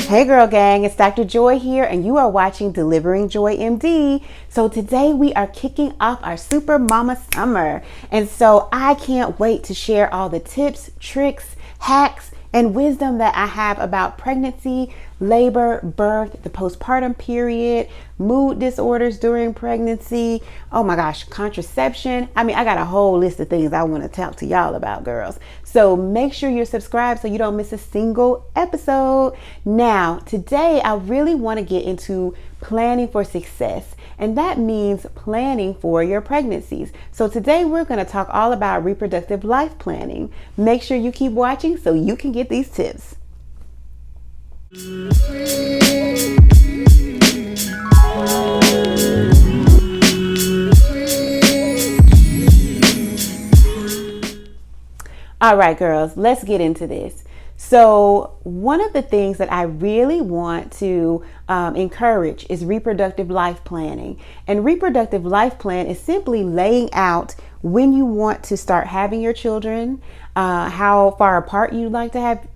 Hey girl gang, it's Dr. Joy here and you are watching Delivering Joy MD. So today we are kicking off our Super Mama Summer. And so I can't wait to share all the tips, tricks, hacks, and wisdom that I have about pregnancy, labor, birth, the postpartum period, mood disorders during pregnancy, oh my gosh, contraception. I got a whole list of things I want to talk to y'all about, girls. So make sure you're subscribed so you don't miss a single episode. Now, today I really want to get into planning for success. And that means planning for your pregnancies. So today we're going to talk all about reproductive life planning. Make sure you keep watching so you can get these tips. All right, girls, let's get into this. So one of the things that I really want to encourage is reproductive life planning. And reproductive life plan is simply laying out when you want to start having your children, how far apart you'd like to have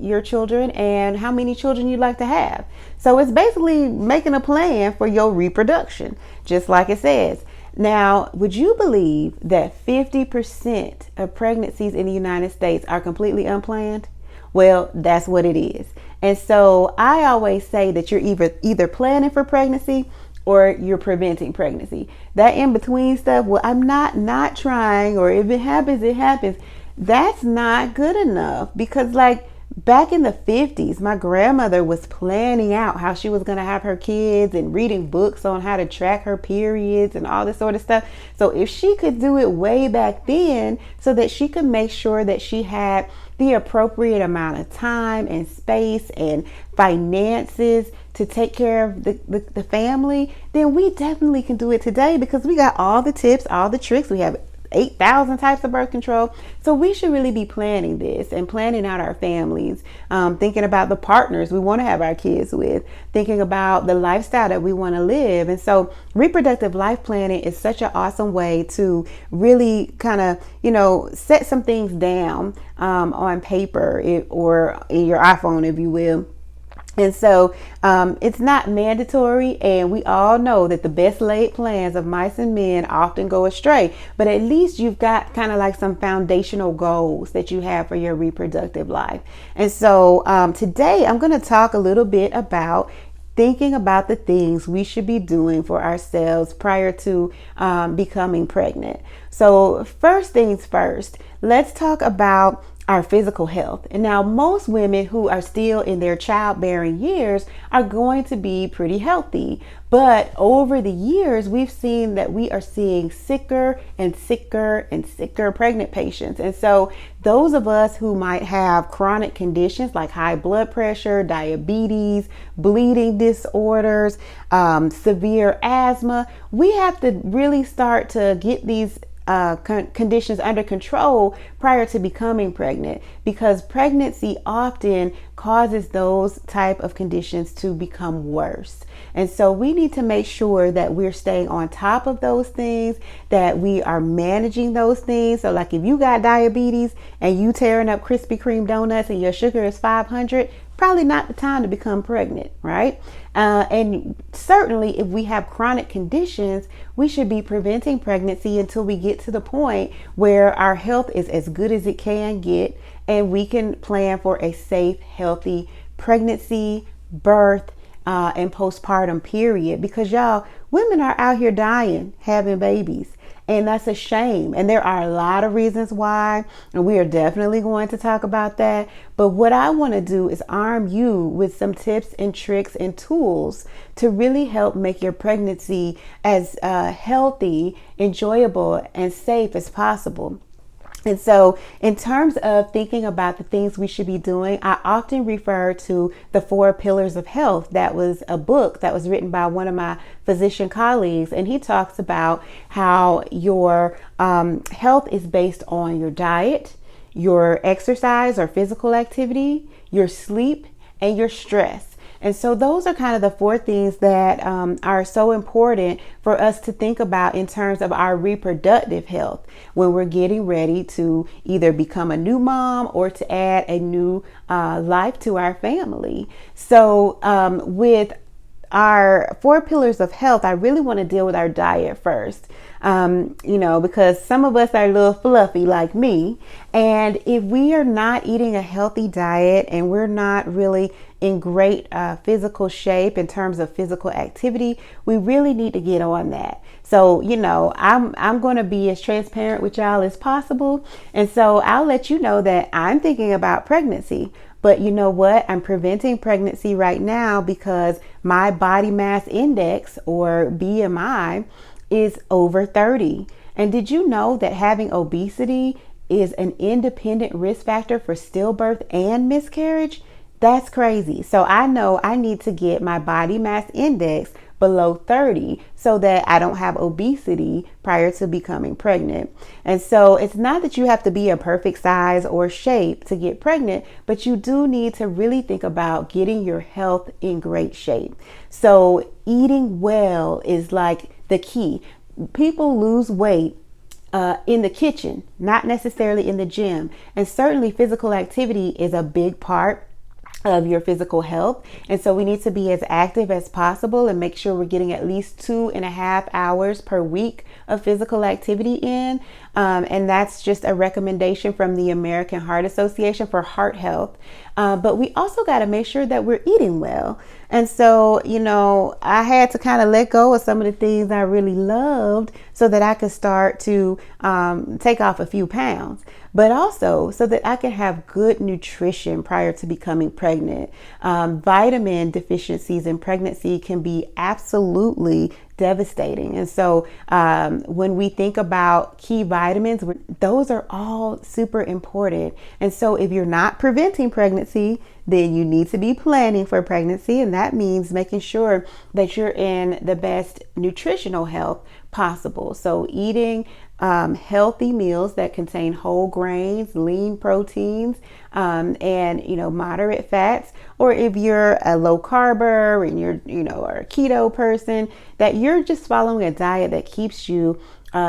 your children, and how many children you'd like to have. So it's basically making a plan for your reproduction, just like it says. Now, would you believe that 50% of pregnancies in the United States are completely unplanned? Well, that's what it is. And so I always say that you're either planning for pregnancy or you're preventing pregnancy. That in between stuff, well, I'm not trying, or if it happens, it happens. That's not good enough, because like back in the 50s, my grandmother was planning out how she was going to have her kids and reading books on how to track her periods and all this sort of stuff. So if she could do it way back then so that she could make sure that she had the appropriate amount of time and space and finances to take care of the family, then we definitely can do it today, because we got all the tips, all the tricks. We have 8,000 types of birth control. So we should really be planning this and planning out our families, thinking about the partners we want to have our kids with, thinking about the lifestyle that we want to live. And so reproductive life planning is such an awesome way to really kind of, set some things down on paper or in your iPhone, if you will. And so it's not mandatory, and we all know that the best laid plans of mice and men often go astray, but at least you've got kind of like some foundational goals that you have for your reproductive life. And so today I'm going to talk a little bit about thinking about the things we should be doing for ourselves prior to becoming pregnant. So first things first, let's talk about our physical health. And now most women who are still in their childbearing years are going to be pretty healthy. But over the years, we've seen that we are seeing sicker and sicker and sicker pregnant patients. And so those of us who might have chronic conditions like high blood pressure, diabetes, bleeding disorders, severe asthma, we have to really start to get these conditions under control prior to becoming pregnant, because pregnancy often causes those type of conditions to become worse. And so we need to make sure that we're staying on top of those things, that we are managing those things. So like if you got diabetes and you tearing up Krispy Kreme donuts and your sugar is 500, probably not the time to become pregnant, right? And certainly if we have chronic conditions, we should be preventing pregnancy until we get to the point where our health is as good as it can get, and we can plan for a safe, healthy pregnancy, birth, and postpartum period. Because y'all, women are out here dying, having babies. And that's a shame. And there are a lot of reasons why, and we are definitely going to talk about that. But what I want to do is arm you with some tips and tricks and tools to really help make your pregnancy as healthy, enjoyable, and safe as possible. And so in terms of thinking about the things we should be doing, I often refer to the 4 pillars of health. That was a book that was written by one of my physician colleagues. And he talks about how your health is based on your diet, your exercise or physical activity, your sleep, and your stress. And so those are kind of the 4 things that are so important for us to think about in terms of our reproductive health when we're getting ready to either become a new mom or to add a new life to our family. So with our 4 pillars of health, I really want to deal with our diet first. Because some of us are a little fluffy like me. And if we are not eating a healthy diet and we're not really in great physical shape in terms of physical activity, we really need to get on that. So, I'm going to be as transparent with y'all as possible. And so I'll let you know that I'm thinking about pregnancy. But you know what? I'm preventing pregnancy right now because my body mass index, or BMI, is over 30. And did you know that having obesity is an independent risk factor for stillbirth and miscarriage? That's crazy. So I know I need to get my body mass index below 30 so that I don't have obesity prior to becoming pregnant. And so it's not that you have to be a perfect size or shape to get pregnant, but you do need to really think about getting your health in great shape. So eating well is like the key. People lose weight in the kitchen, not necessarily in the gym. And certainly physical activity is a big part of your physical health. And so we need to be as active as possible and make sure we're getting at least 2.5 hours per week of physical activity in. And that's just a recommendation from the American Heart Association for heart health. But we also got to make sure that we're eating well. And so, I had to kind of let go of some of the things I really loved so that I could start to take off a few pounds, but also so that I could have good nutrition prior to becoming pregnant. Vitamin deficiencies in pregnancy can be absolutely devastating. And so when we think about key vitamins, those are all super important. And so if you're not preventing pregnancy, then you need to be planning for pregnancy. And that means making sure that you're in the best nutritional health possible. So eating healthy meals that contain whole grains, lean proteins, and moderate fats. Or if you're a low carber and you're or a keto person, that you're just following a diet that keeps you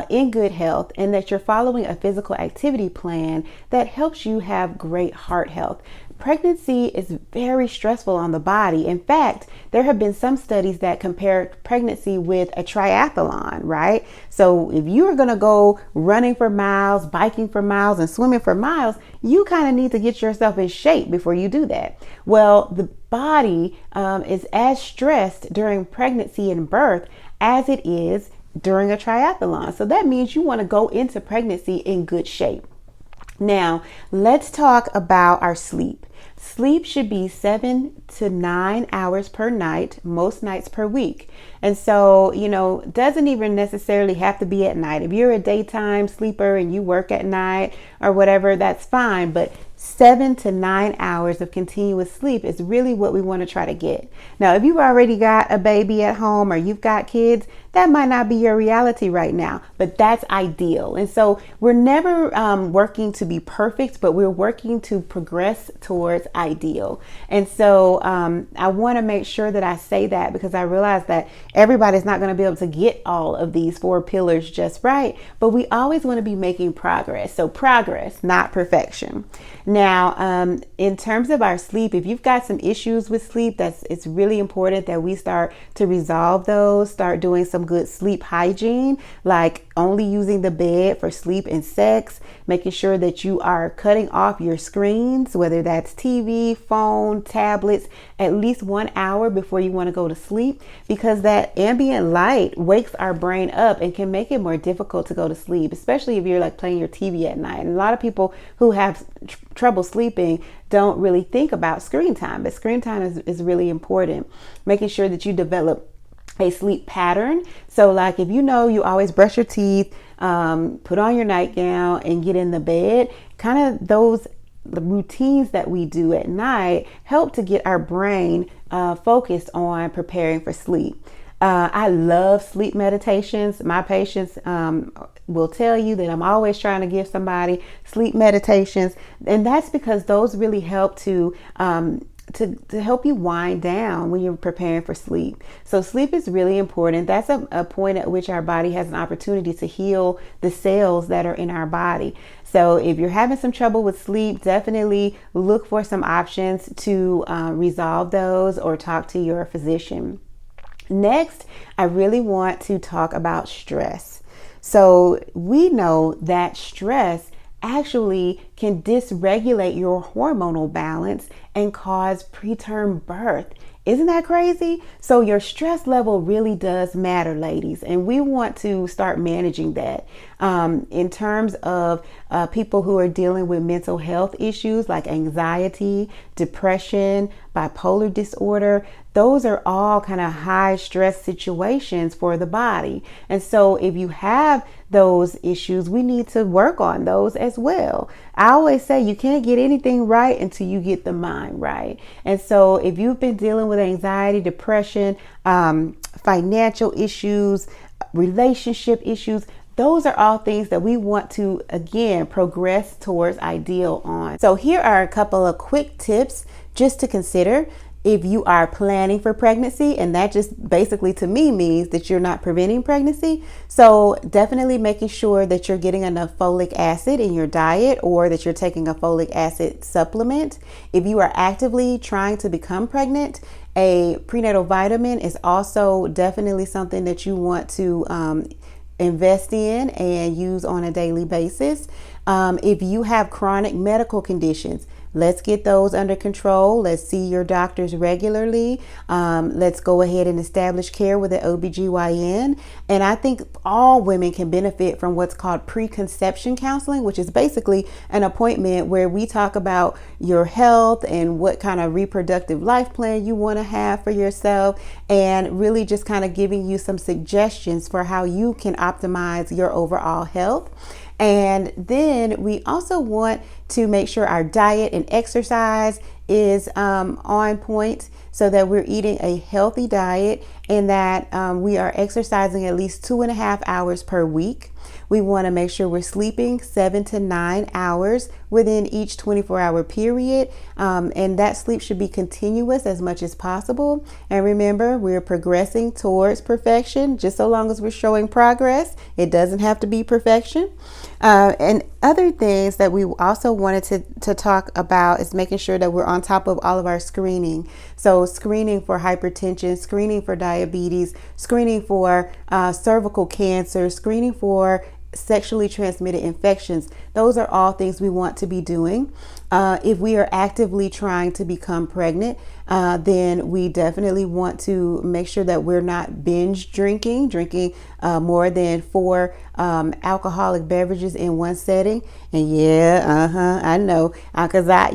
in good health, and that you're following a physical activity plan that helps you have great heart health. Pregnancy is very stressful on the body. In fact, there have been some studies that compare pregnancy with a triathlon, right? So if you are going to go running for miles, biking for miles, and swimming for miles, you kind of need to get yourself in shape before you do that. Well, the body is as stressed during pregnancy and birth as it is during a triathlon. So that means you want to go into pregnancy in good shape. Now, let's talk about our sleep. Sleep should be 7 to 9 hours per night, most nights per week. And so, doesn't even necessarily have to be at night. If you're a daytime sleeper and you work at night or whatever, that's fine. But 7 to 9 hours of continuous sleep is really what we want to try to get. Now, if you've already got a baby at home or you've got kids, that might not be your reality right now, but that's ideal. And so we're never working to be perfect, but we're working to progress towards ideal. And so I want to make sure that I say that, because I realize that everybody's not going to be able to get all of these 4 pillars just right, but we always want to be making progress. So progress, not perfection. Now, in terms of our sleep, if you've got some issues with sleep, it's really important that we start to resolve those, start doing some good sleep hygiene, like only using the bed for sleep and sex, making sure that you are cutting off your screens, whether that's TV, phone, tablets, at least 1 hour before you want to go to sleep, because that ambient light wakes our brain up and can make it more difficult to go to sleep, especially if you're like playing your TV at night. And a lot of people who have trouble sleeping don't really think about screen time, but screen time is really important. Making sure that you develop a sleep pattern. So like if you always brush your teeth, put on your nightgown and get in the bed, kind of the routines that we do at night help to get our brain focused on preparing for sleep. I love sleep meditations. My patients will tell you that I'm always trying to give somebody sleep meditations. And that's because those really help to to help you wind down when you're preparing for sleep. So sleep is really important. That's a point at which our body has an opportunity to heal the cells that are in our body. So if you're having some trouble with sleep, definitely look for some options to resolve those, or talk to your physician. Next, I really want to talk about stress. So we know that stress actually can dysregulate your hormonal balance and cause preterm birth. Isn't that crazy? So your stress level really does matter, ladies, and we want to start managing that. In terms of people who are dealing with mental health issues like anxiety, depression, bipolar disorder, those are all kind of high stress situations for the body. And so if you have those issues, we need to work on those as well. I always say you can't get anything right until you get the mind right. And so if you've been dealing with anxiety, depression, financial issues, relationship issues, those are all things that we want to, again, progress towards ideal on. So here are a couple of quick tips just to consider if you are planning for pregnancy, and that just basically to me means that you're not preventing pregnancy. So definitely making sure that you're getting enough folic acid in your diet, or that you're taking a folic acid supplement. If you are actively trying to become pregnant, a prenatal vitamin is also definitely something that you want to invest in and use on a daily basis. If you have chronic medical conditions, let's get those under control. Let's see your doctors regularly. Let's go ahead and establish care with an OBGYN. And I think all women can benefit from what's called preconception counseling, which is basically an appointment where we talk about your health and what kind of reproductive life plan you want to have for yourself, and really just kind of giving you some suggestions for how you can optimize your overall health. And then we also want to make sure our diet and exercise is on point, so that we're eating a healthy diet, and that we are exercising at least 2.5 hours per week. We want to make sure we're sleeping 7 to 9 hours within each 24-hour period. And that sleep should be continuous as much as possible. And remember, we're progressing towards perfection. Just so long as we're showing progress, it doesn't have to be perfection. And other things that we also wanted to talk about is making sure that we're on top of all of our screening. So screening for hypertension, screening for diabetes, screening for cervical cancer, screening for sexually transmitted infections. Those are all things we want to be doing. If we are actively trying to become pregnant, then we definitely want to make sure that we're not binge drinking more than 4 alcoholic beverages in one setting. And yeah, I know, because I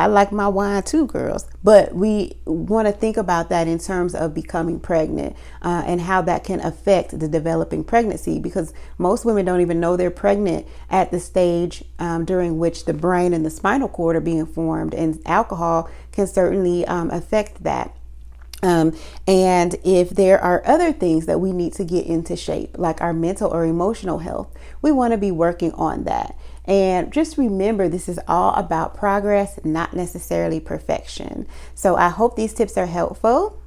like my wine too, girls. But we want to think about that in terms of becoming pregnant, and how that can affect the developing pregnancy, because most women don't even know they're pregnant at the stage during which the brain and the spinal cord are being formed, and alcohol can certainly affect that. And if there are other things that we need to get into shape, like our mental or emotional health, we want to be working on that. And just remember, this is all about progress, not necessarily perfection. So I hope these tips are helpful.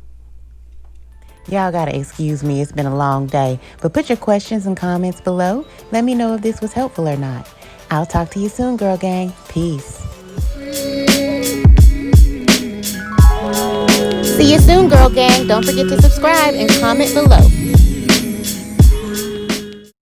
Y'all gotta excuse me, it's been a long day, but put your questions and comments below. Let me know if this was helpful or not. I'll talk to you soon, girl gang. Peace. See you soon, girl gang. Don't forget to subscribe and comment below.